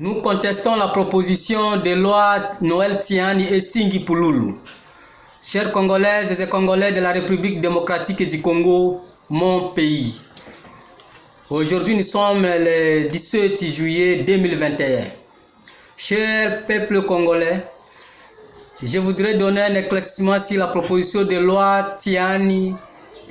Nous contestons la proposition de loi Noël Tiani et Singi Pululu. Chers Congolaises et Congolais de la République démocratique du Congo, mon pays. Aujourd'hui, nous sommes le 17 juillet 2021. Chers peuple congolais, je voudrais donner un éclaircissement sur la proposition de loi Tiani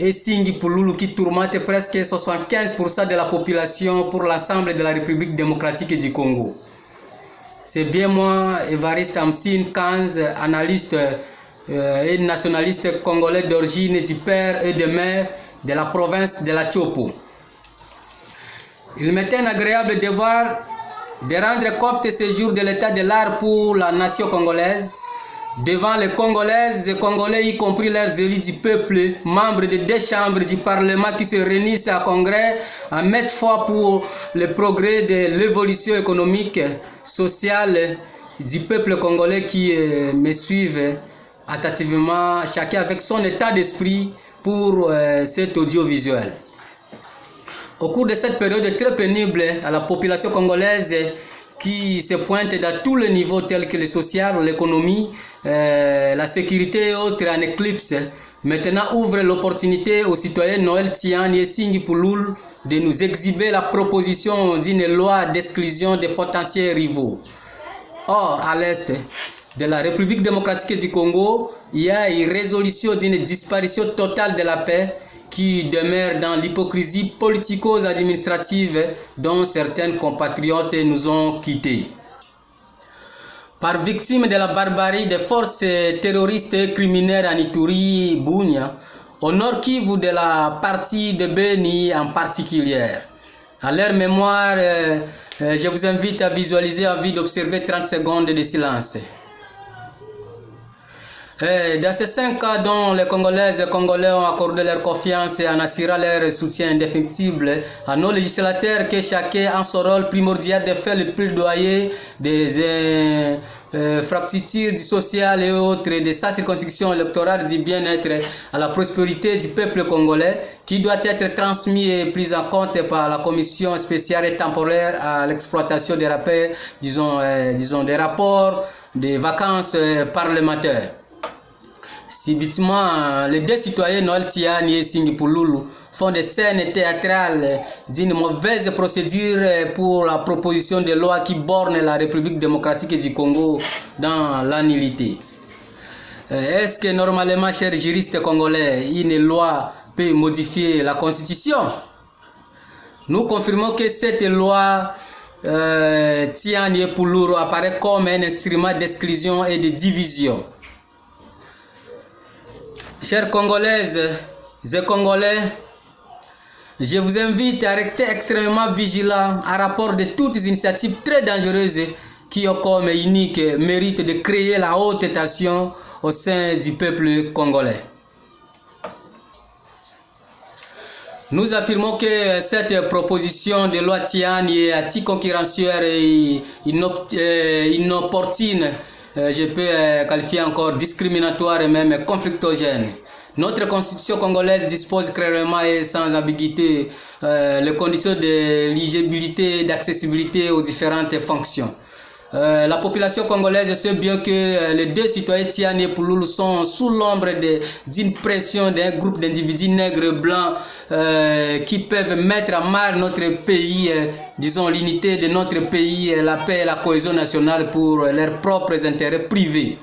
et Singi Pululu qui tourmente presque 75% de la population pour l'ensemble de la République démocratique du Congo. C'est bien moi, Évariste Amsine Kanz, analyste et nationaliste congolais d'origine du père et de mère de la province de la Tchopo. Il m'était un agréable devoir de rendre compte ce jour de l'état de l'art pour la nation congolaise, devant les Congolaises et Congolais, y compris leurs élus du peuple, membres des deux chambres du Parlement qui se réunissent à Congrès à mettre foi pour le progrès de l'évolution économique, sociale du peuple congolais qui me suivent attentivement, chacun avec son état d'esprit pour cet audiovisuel. Au cours de cette période très pénible à la population congolaise qui se pointe dans tous les niveaux tels que le social, l'économie, la sécurité et autres en éclipse, maintenant ouvre l'opportunité aux citoyens Noël Tiani et Singi Pululu de nous exhiber la proposition d'une loi d'exclusion des potentiels rivaux. Or, à l'est de la République démocratique du Congo, il y a une résolution d'une disparition totale de la paix qui demeure dans l'hypocrisie politico-administrative dont certains compatriotes nous ont quittés. Par victime de la barbarie des forces terroristes et criminelles en Ituri, Bunia, au nord Kivu de la partie de Beni en particulier. À leur mémoire, je vous invite à visualiser, envie d'observer 30 secondes de silence. Dans ces 5 cas dont les Congolaises et Congolais ont accordé leur confiance en assurant leur soutien indéfectible à nos législateurs, que chacun a son rôle primordial de faire le plaidoyer des fractures sociales et autres, de sa circonscription électorale, du bien-être à la prospérité du peuple congolais, qui doit être transmis et pris en compte par la commission spéciale et temporaire à l'exploitation des rapports, des rapports des vacances parlementaires. Subitement, les deux citoyens Noël Tiani et Singi Pululu font des scènes théâtrales d'une mauvaise procédure pour la proposition de loi qui borne la République démocratique du Congo dans l'annulité. Est-ce que normalement, chers juristes congolais, une loi peut modifier la Constitution? Nous confirmons que cette loi Tiani et Pululu apparaît comme un instrument d'exclusion et de division. Chers Congolaises et Congolais, je vous invite à rester extrêmement vigilants à rapport de toutes les initiatives très dangereuses qui ont comme unique mérite de créer la haute tension au sein du peuple congolais. Nous affirmons que cette proposition de loi Tiani est anticoncurrentielle et inopportune. Je peux qualifier encore discriminatoire et même conflictogène. Notre constitution congolaise dispose clairement et sans ambiguïté les conditions d'éligibilité et d'accessibilité aux différentes fonctions. La population congolaise sait bien que les deux citoyens Tiani et Pululu sont sous l'ombre d'une pression d'un groupe d'individus nègres blancs qui peuvent mettre à mal notre pays, disons l'unité de notre pays, la paix et la cohésion nationale pour leurs propres intérêts privés.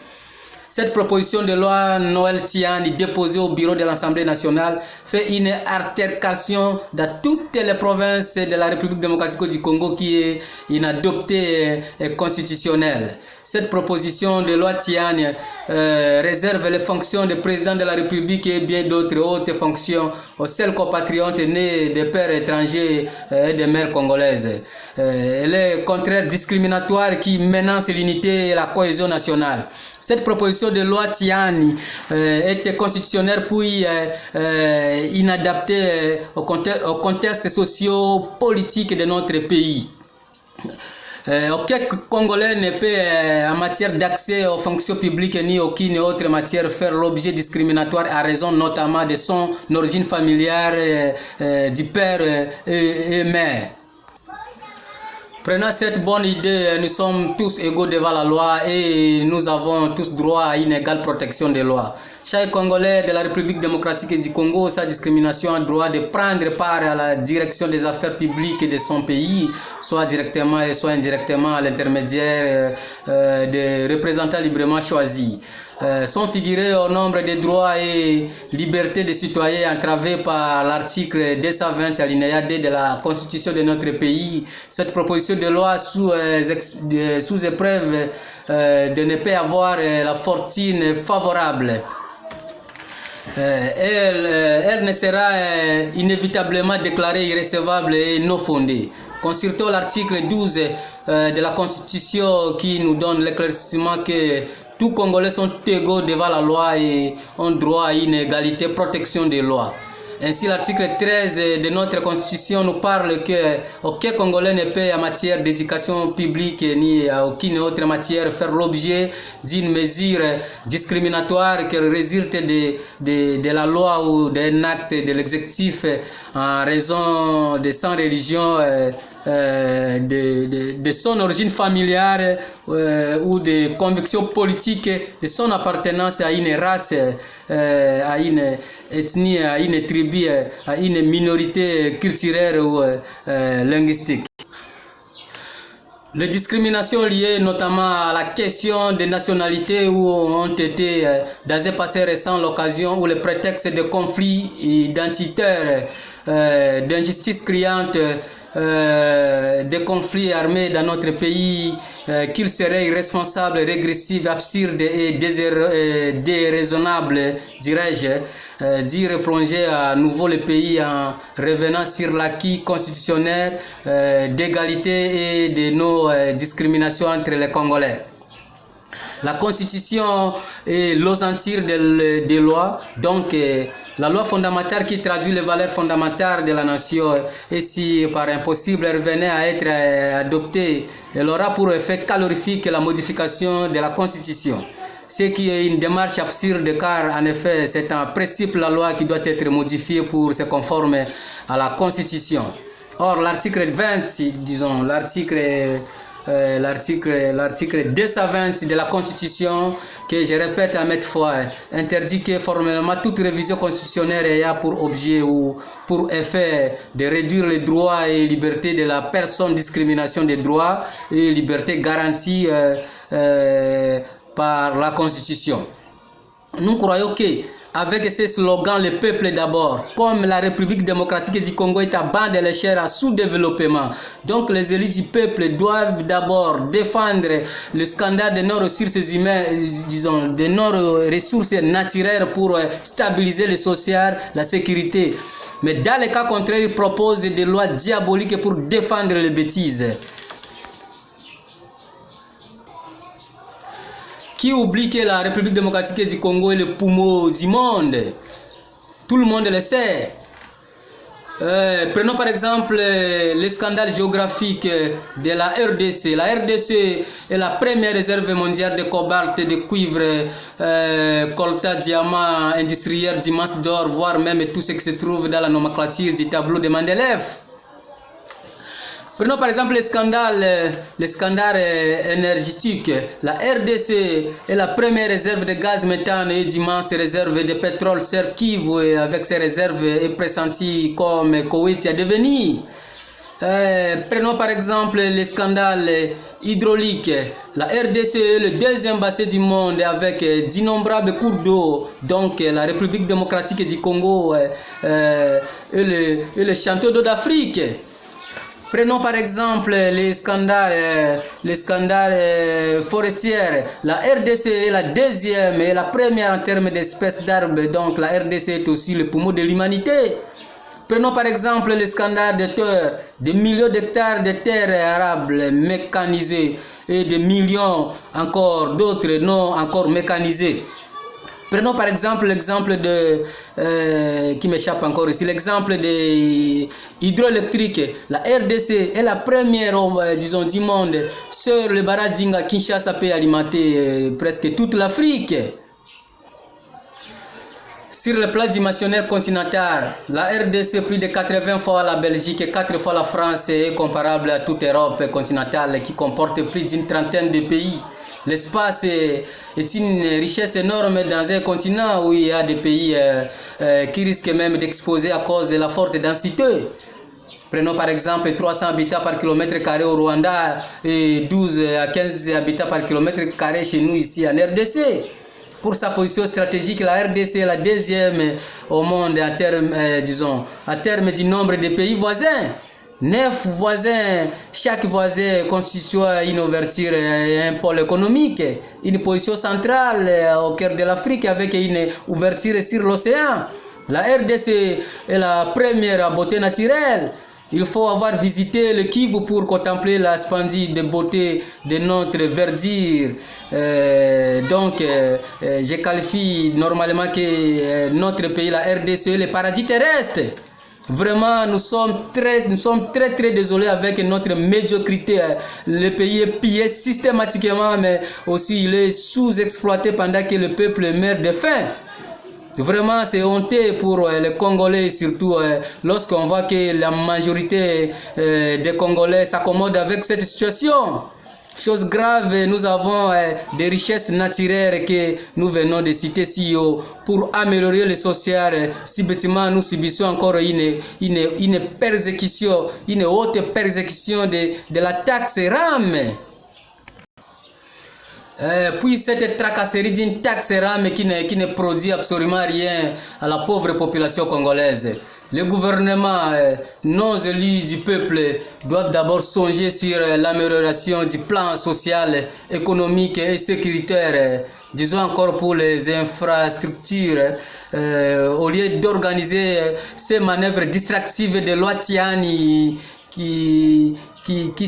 Cette proposition de loi Noël Tiani déposée au bureau de l'Assemblée nationale fait une altercation dans toutes les provinces de la République démocratique du Congo qui est inadoptée et constitutionnelle. Cette proposition de loi Tiani réserve les fonctions de président de la République et bien d'autres hautes fonctions aux seuls compatriotes nés de pères étrangers et de mères congolaises. Elle est contraire discriminatoire qui menace l'unité et la cohésion nationale. Cette proposition de loi Tiani est constitutionnelle puis inadaptée au contexte socio-politique de notre pays. Aucun Congolais ne peut, en matière d'accès aux fonctions publiques ni aucune autre matière, faire l'objet discriminatoire à raison notamment de son origine familiale, du père et mère. Prenant cette bonne idée, nous sommes tous égaux devant la loi et nous avons tous droit à une égale protection des lois. Chaque Congolais de la République démocratique du Congo, sans discrimination, a le droit de prendre part à la direction des affaires publiques de son pays, soit directement et soit indirectement à l'intermédiaire des représentants librement choisis. Sont figurés au nombre des droits et libertés des citoyens entravés par l'article 220 alinéa D de la Constitution de notre pays. Cette proposition de loi sous épreuve de ne pas avoir la fortune favorable. Elle ne sera inévitablement déclarée irrecevable et non fondée. Consultons l'article 12 de la Constitution qui nous donne l'éclaircissement que tous Congolais sont égaux devant la loi et ont droit à une égalité protection des lois. Ainsi, l'article 13 de notre Constitution nous parle que aucun Congolais ne peut en matière d'éducation publique ni à aucune autre matière faire l'objet d'une mesure discriminatoire qui résulte de la loi ou d'un acte de l'exécutif en raison de sa religion, de son origine familiale ou de convictions politiques, de son appartenance à une race, à une ethnie, à une tribu, à une minorité culturelle ou linguistique. Les discriminations liées notamment à la question des nationalités où ont été dans un passé récent l'occasion ou le prétexte de conflits identitaires, d'injustices criantes, des conflits armés dans notre pays, qu'il serait irresponsable, régressif, absurde et déraisonnable, dirais-je, d'y replonger à nouveau le pays en revenant sur l'acquis constitutionnel d'égalité et de non-discrimination entre les Congolais. La Constitution est l'ossature des lois, donc la loi fondamentale qui traduit les valeurs fondamentales de la nation, et si par impossible elle venait à être adoptée, elle aura pour effet calorifique la modification de la Constitution. Ce qui est une démarche absurde car en effet c'est en principe la loi qui doit être modifiée pour se conformer à la Constitution. Or l'article 20, disons l'article 220 de la Constitution, que je répète à maintes fois, interdit que formellement toute révision constitutionnelle ayant pour objet ou pour effet de réduire les droits et libertés de la personne, discrimination des droits et libertés garanties par la Constitution. Nous croyons que avec ces slogans, le peuple d'abord, comme la République démocratique du Congo est à bas de l'échelle à sous-développement. Donc les élites du peuple doivent d'abord défendre le scandale de nos ressources humaines, disons, de nos ressources naturelles pour stabiliser le social, la sécurité. Mais dans le cas contraire, ils proposent des lois diaboliques pour défendre les bêtises. Qui oublie que la République démocratique du Congo est le poumon du monde? Tout le monde le sait. Prenons par exemple le scandale géographique de la RDC. La RDC est la première réserve mondiale de cobalt, de cuivre, coltan, diamant, industriel, diamants d'or, voire même tout ce qui se trouve dans la nomenclature du tableau de Mendeleev. Prenons par exemple le scandale énergétique. La RDC est la première réserve de gaz méthane et d'immenses réserves de pétrole sur Kivu, avec ses réserves est pressenties comme Koweït à devenir. Prenons par exemple le scandale hydraulique. La RDC est le deuxième bassin du monde avec d'innombrables cours d'eau. Donc la République démocratique du Congo est le château d'eau d'Afrique. Prenons par exemple les scandales forestiers. La RDC est la deuxième et la première en termes d'espèces d'arbres. Donc la RDC est aussi le poumon de l'humanité. Prenons par exemple le scandale de terre, des millions d'hectares de terres arables mécanisées et des millions encore d'autres non encore mécanisées. Prenons par exemple l'exemple de qui m'échappe encore ici, l'exemple de hydroélectrique. La RDC est la première, disons, du monde sur le barrage d'Inga Kinshasa peut alimenter presque toute l'Afrique. Sur le plan dimensionnel continental, la RDC plus de 80 fois la Belgique et 4 fois la France est comparable à toute Europe continentale qui comporte plus d'une trentaine de pays. L'espace est une richesse énorme dans un continent où il y a des pays qui risquent même d'exposer à cause de la forte densité. Prenons par exemple 300 habitants par kilomètre carré au Rwanda et 12 à 15 habitants par kilomètre carré chez nous ici en RDC. Pour sa position stratégique, la RDC est la deuxième au monde en termes du nombre de pays voisins. 9 voisins, chaque voisin constitue une ouverture et un pôle économique, une position centrale au cœur de l'Afrique avec une ouverture sur l'océan. La RDC est la première beauté naturelle. Il faut avoir visité le Kivu pour contempler la splendide beauté de notre verdure. Je qualifie normalement que notre pays, la RDC, est le paradis terrestre. Vraiment, nous sommes très désolés avec notre médiocrité. Le pays est pillé systématiquement, mais aussi il est sous-exploité pendant que le peuple meurt de faim. Vraiment, c'est honteux pour les Congolais, surtout lorsqu'on voit que la majorité des Congolais s'accommodent avec cette situation. Chose grave, nous avons des richesses naturelles que nous venons de citer si haut. Pour améliorer le social, si bêtement nous subissons encore une persécution, une haute persécution de la taxe RAM. Puis cette tracasserie d'une taxe RAM qui ne produit absolument rien à la pauvre population congolaise. Les gouvernements non élus du peuple doivent d'abord songer sur l'amélioration du plan social, économique et sécuritaire, disons encore pour les infrastructures, au lieu d'organiser ces manœuvres distractives de loi Tiani qui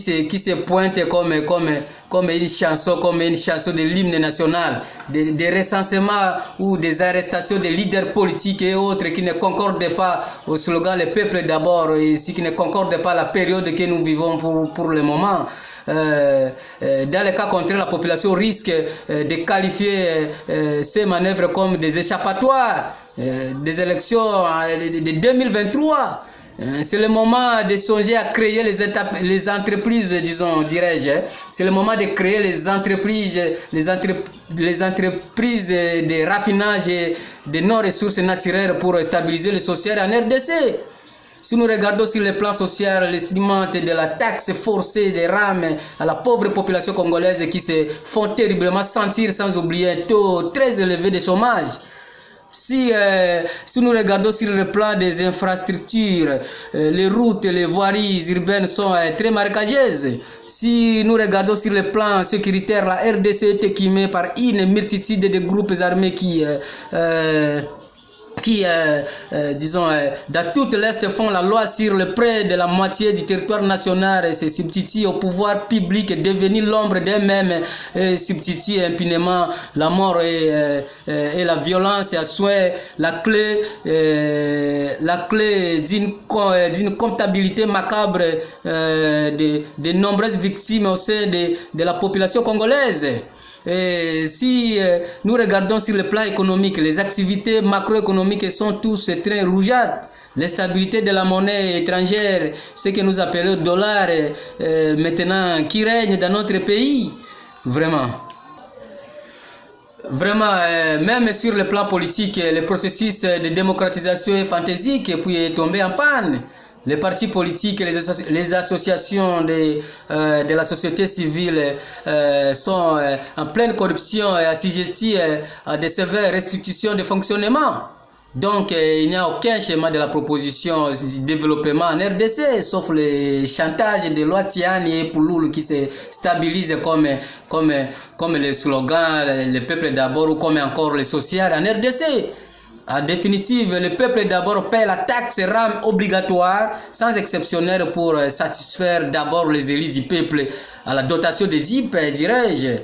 se pointe comme une chanson de l'hymne national, des recensements ou des arrestations de leaders politiques et autres qui ne concordent pas au slogan le peuple d'abord, et qui ne concordent pas à la période que nous vivons pour le moment. Dans le cas contraire, la population risque de qualifier ces manœuvres comme des échappatoires des élections de 2023. C'est le moment de songer à créer les entreprises, dirais-je. C'est le moment de créer les entreprises de raffinage de nos ressources naturelles pour stabiliser le social en RDC. Si nous regardons sur le plan social, l'estimement de la taxe forcée des rames à la pauvre population congolaise qui se font terriblement sentir, sans oublier un taux très élevé de chômage. Si nous regardons sur le plan des infrastructures, les routes et les voiries urbaines sont très marécageuses. Si nous regardons sur le plan sécuritaire, la RDC est équipée par une multitude de groupes armés qui dans toute l'Est font la loi sur le près de la moitié du territoire national et se substituent au pouvoir public et devenir l'ombre d'eux-mêmes et substituent impunément la mort et la violence à souhait, la clé d'une comptabilité macabre de nombreuses victimes au sein de la population congolaise. Et si nous regardons sur le plan économique, les activités macroéconomiques sont tous très rougeâtres. L'instabilité de la monnaie étrangère, ce que nous appelons dollar, maintenant qui règne dans notre pays, vraiment, même sur le plan politique, le processus de démocratisation est fantaisique et puis est tombé en panne. Les partis politiques et les associations de la société civile sont en pleine corruption et assujettis à des sévères restrictions de fonctionnement. Donc, il n'y a aucun schéma de la proposition du développement en RDC, sauf le chantage de loi Tiani et Pouloulou qui se stabilise comme le slogan « Le peuple d'abord » ou comme encore le social en RDC. En définitive, le peuple d'abord paie la taxe RAM obligatoire sans exceptionnaire pour satisfaire d'abord les élites du peuple à la dotation des DIP, dirais-je.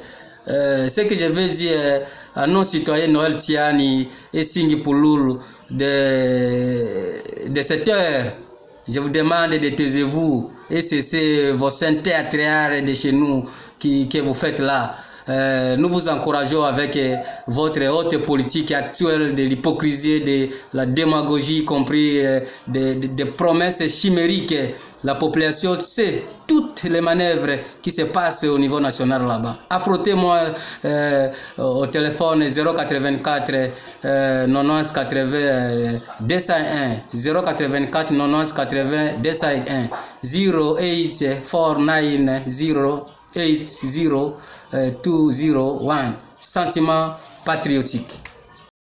Ce que je veux dire à nos citoyens Noël Tiani et Singi Pouloulou de cette heure, je vous demande de taisez-vous et cessez vos scènes théâtrales de chez nous que vous faites là. nous vous encourageons avec votre haute politique actuelle de l'hypocrisie, de la démagogie, y compris des promesses chimériques. La population sait toutes les manœuvres qui se passent au niveau national là-bas. Affrontez-moi au téléphone 084 90 80 201 084 90 80 201 0849 080 201. Sentiment patriotique.